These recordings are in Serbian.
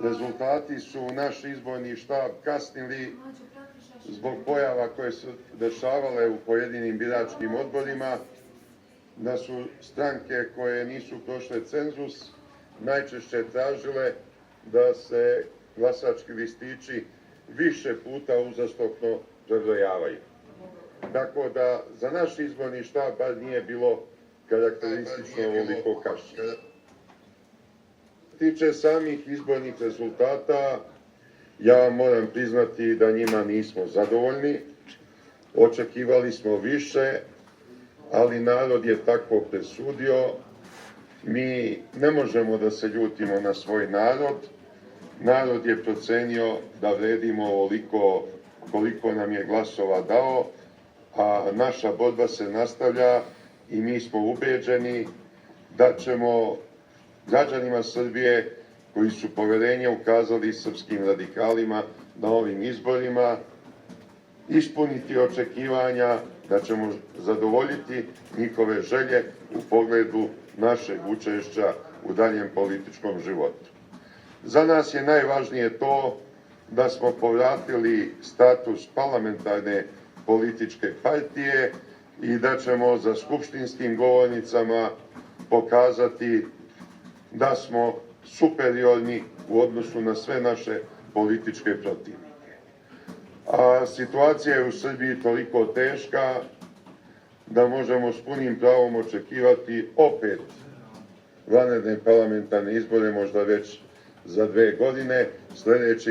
rezultati su u naš izborni štab kasnili zbog pojava koje su dešavale u pojedinim biračkim odborima, da su stranke koje nisu prošle cenzus najčešće tražile da se glasački listići više puta uzastopno prebrojavaju. Tako da za naš izborni štab bar nije bilo karakteristično ovoliko kašnjenja. Tiče samih izbornih rezultata, ja vam moram priznati da njima nismo zadovoljni. Očekivali smo više, ali narod je tako presudio. Mi ne možemo da se ljutimo na svoj narod. Narod je procenio da vredimo ovoliko koliko nam je glasova dao, a naša borba se nastavlja i mi smo ubeđeni da ćemo građanima Srbije koji su poverenje ukazali srpskim radikalima na ovim izborima ispuniti očekivanja, da ćemo zadovoljiti njihove želje u pogledu našeg učešća u daljem političkom životu. Za nas je najvažnije to da smo povratili status parlamentarne političke partije i da ćemo za skupštinskim govornicama pokazati da smo superiorni u odnosu na sve naše političke protivnike. A situacija je u Srbiji toliko teška da možemo s punim pravom očekivati opet vanredne parlamentarne izbore, možda već za 2 godine. Sledeće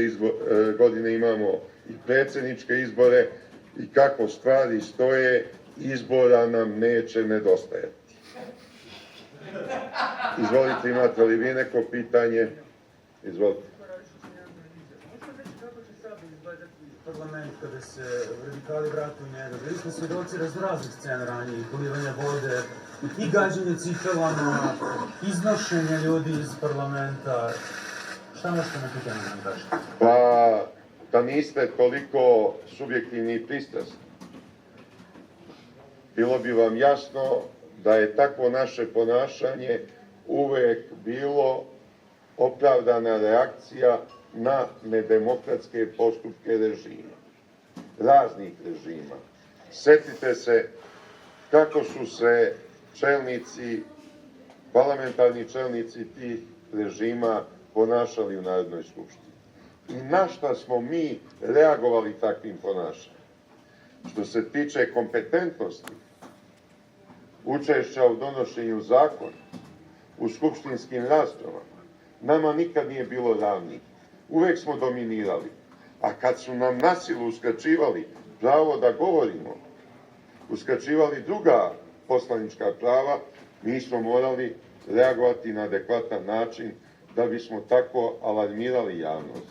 godine imamo i predsjedničke izbore i kako stvari stoje, izbora nam neće nedostajati. Izvolite, imate li vi neko pitanje? Izvolite. Možete reći kako će sad izgledati parlament kada se radikali vrate u njega? Bili smo svjedoci raznih scena ranije, i polivanja vode, i gađanje cipelama, iznošenja ljudi iz parlamenta. Šta možete na pitanje nam kažete? Pa, da niste toliko subjektivni i pristrasni. Bilo bi vam jasno da je takvo naše ponašanje uvek bilo opravdana reakcija na nedemokratske postupke režima, raznih režima. Setite se kako su se čelnici, parlamentarni čelnici tih režima ponašali u Narodnoj skupštini. I na šta smo mi reagovali takvim ponašanjem? Što se tiče kompetentnosti, učešća u donošenju zakona, u skupštinskim raspravama, nama nikad nije bilo ravnih. Uvek smo dominirali. A kad su nam na silu uskraćivali pravo da govorimo, uskraćivali druga poslanička prava, mi smo morali reagovati na adekvatan način da bismo tako alarmirali javnost.